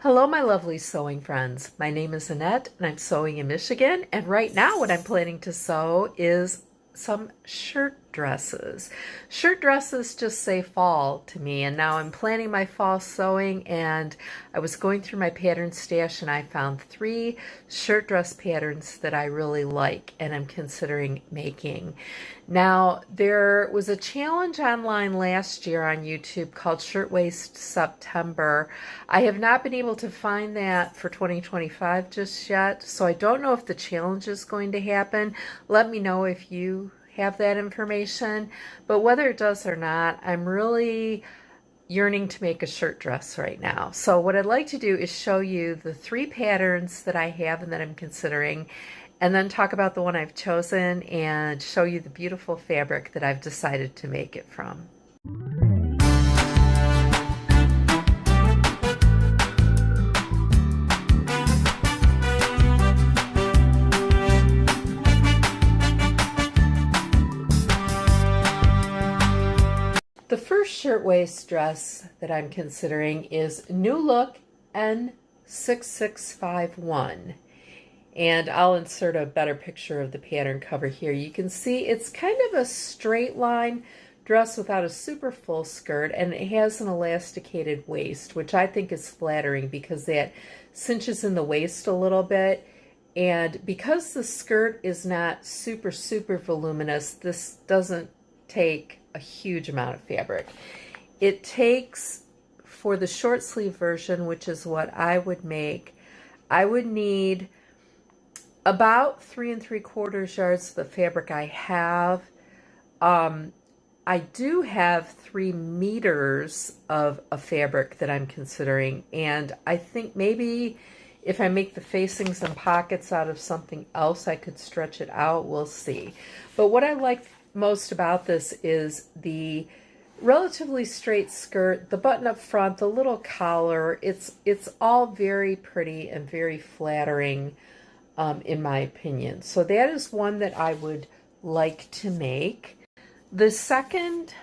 Hello, my lovely sewing friends. My name is Annette, and I'm sewing in Michigan. And right now, what I'm planning to sew is some shirt dresses. Shirt dresses just say fall to me, and now I'm planning my fall sewing, and I was going through my pattern stash and I found 3 shirt dress patterns that I really like and I'm considering making. Now, there was a challenge online last year on YouTube called Shirtwaist September. I have not been able to find that for 2025 just yet, so I don't know if the challenge is going to happen. Let me know if you have that information, but whether it does or not, I'm really yearning to make a shirt dress right now. So what I'd like to do is show you the 3 patterns that I have and that I'm considering, and then talk about the one I've chosen and show you the beautiful fabric that I've decided to make it from. The first shirtwaist dress that I'm considering is New Look N6651. And I'll insert a better picture of the pattern cover here. You can see it's kind of a straight line dress without a super full skirt, and it has an elasticated waist, which I think is flattering because that cinches in the waist a little bit. And because the skirt is not super voluminous, this doesn't take a huge amount of fabric. It takes, for the short sleeve version, which is what I would make, I would need about 3 3/4 yards of the fabric I have. I do have 3 meters of a fabric that I'm considering, and I think maybe if I make the facings and pockets out of something else, I could stretch it out. We'll see. But what I like most about this is the relatively straight skirt, the button up front, the little collar. It's all very pretty and very flattering, in my opinion. So that is one that I would like to make. The second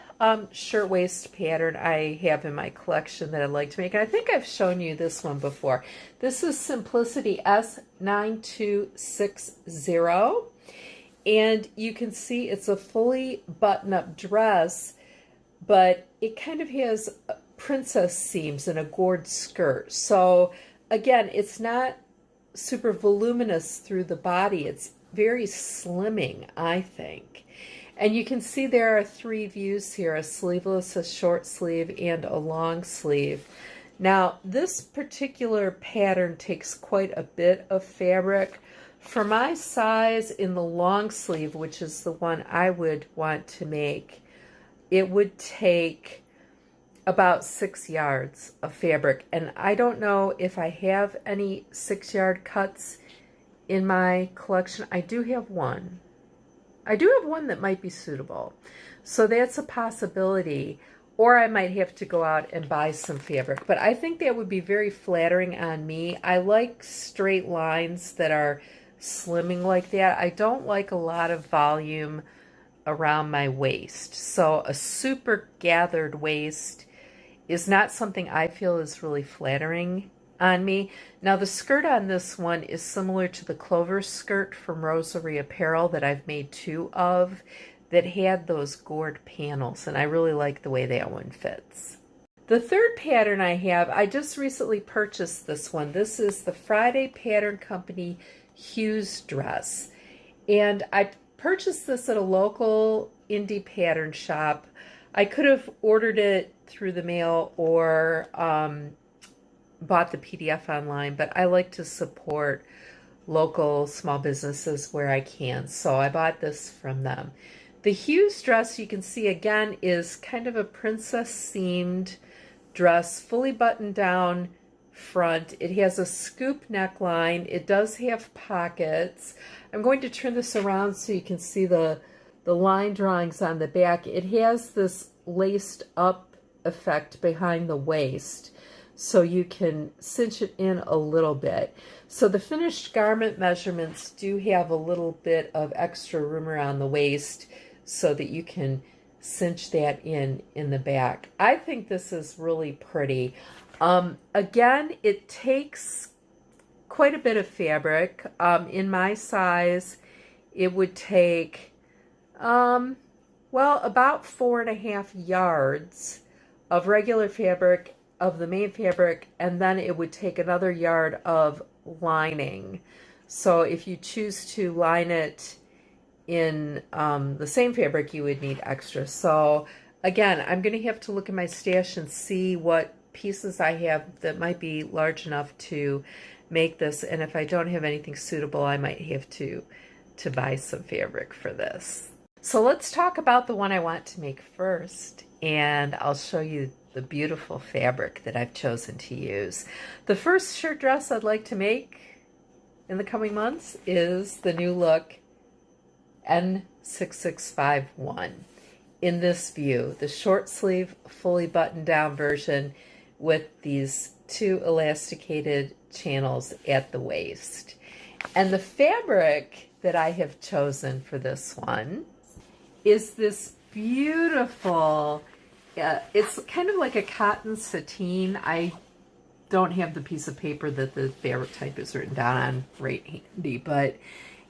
shirtwaist pattern I have in my collection that I'd like to make, and I think I've shown you this one before. This is Simplicity S9260. And you can see it's a fully button-up dress, but it kind of has princess seams and a gored skirt. So again, it's not super voluminous through the body. It's very slimming, I think. And you can see there are 3 views here: a sleeveless, a short sleeve, and a long sleeve. Now, this particular pattern takes quite a bit of fabric. For my size in the long sleeve, which is the one I would want to make, it would take about 6 yards of fabric. And I don't know if I have any 6-yard cuts in my collection. I do have one. I do have one that might be suitable. So that's a possibility. Or I might have to go out and buy some fabric. But I think that would be very flattering on me. I like straight lines that are slimming like that. I don't like a lot of volume around my waist. So a super gathered waist is not something I feel is really flattering on me. Now the skirt on this one is similar to the Clover skirt from Rosary Apparel that I've made 2 of that had those gored panels, and I really like the way that one fits. The third pattern I have, I just recently purchased this one. This is the Friday Pattern Company Hughes dress, and I purchased this at a local indie pattern shop. I could have ordered it through the mail or bought the PDF online, but I like to support local small businesses where I can, so I bought this from them. The Hughes dress, you can see again, is kind of a princess seamed dress, fully buttoned down front. It has a scoop neckline. It does have pockets. I'm going to turn this around so you can see the line drawings on the back. It has this laced up effect behind the waist, so you can cinch it in a little bit. So the finished garment measurements do have a little bit of extra room around the waist so that you can cinch that in the back. I think this is really pretty. Again, it takes quite a bit of fabric. In my size, it would take, well, about 4.5 yards of regular fabric, of the main fabric, and then it would take another yard of lining. So if you choose to line it in the same fabric, you would need extra. So again, I'm going to have to look at my stash and see what pieces I have that might be large enough to make this. And if I don't have anything suitable, I might have to buy some fabric for this. So let's talk about the one I want to make first, and I'll show you the beautiful fabric that I've chosen to use. The first shirt dress I'd like to make in the coming months is the new look N6651 in this view, the short sleeve, fully buttoned down version with these 2 elasticated channels at the waist. And the fabric that I have chosen for this one is this beautiful, it's kind of like a cotton sateen. I don't have the piece of paper that the fabric type is written down on right handy, but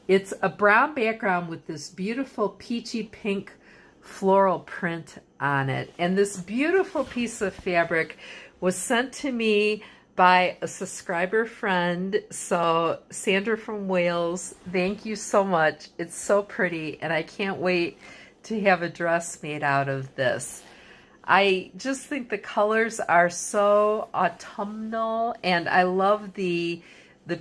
it's a brown background with this beautiful peachy pink floral print on it. And this beautiful piece of fabric was sent to me by a subscriber friend. So Sandra from Wales, thank you so much. It's so pretty, and I can't wait to have a dress made out of this. I just think the colors are so autumnal, and I love the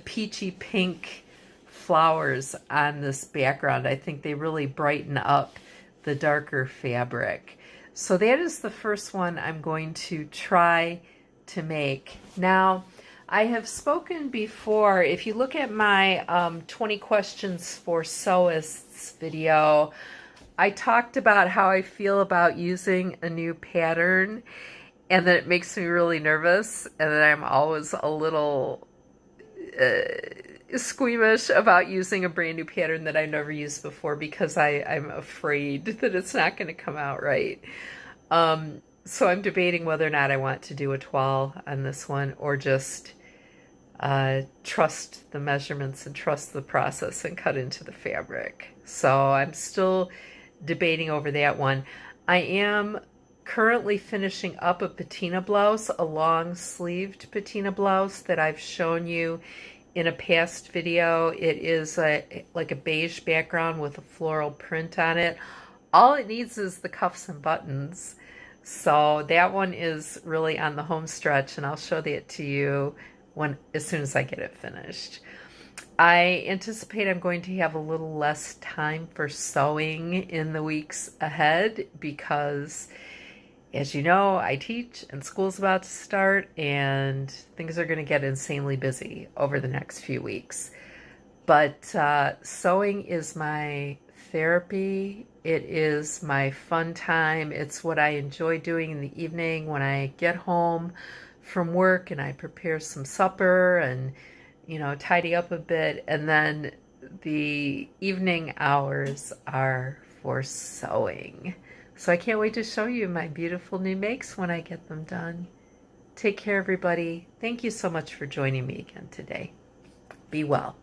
peachy pink flowers on this background. I think they really brighten up the darker fabric. So that is the first one I'm going to try to make. Now, I have spoken before, if you look at my 20 questions for sewists video, I talked about how I feel about using a new pattern, and that it makes me really nervous, and that I'm always a little squeamish about using a brand new pattern that I've never used before, because I'm afraid that it's not going to come out right. So I'm debating whether or not I want to do a toile on this one, or just trust the measurements and trust the process and cut into the fabric. So I'm still debating over that one. I am currently finishing up a patina blouse, a long sleeved patina blouse that I've shown you in a past video. It is like a beige background with a floral print on it. All it needs is the cuffs and buttons. So that one is really on the home stretch, and I'll show that to you as soon as I get it finished. I anticipate I'm going to have a little less time for sewing in the weeks ahead because, as you know, I teach and school's about to start, and things are going to get insanely busy over the next few weeks. But sewing is my therapy. It is my fun time. It's what I enjoy doing in the evening when I get home from work and I prepare some supper and, you know, tidy up a bit. And then the evening hours are for sewing. So I can't wait to show you my beautiful new makes when I get them done. Take care, everybody. Thank you so much for joining me again today. Be well.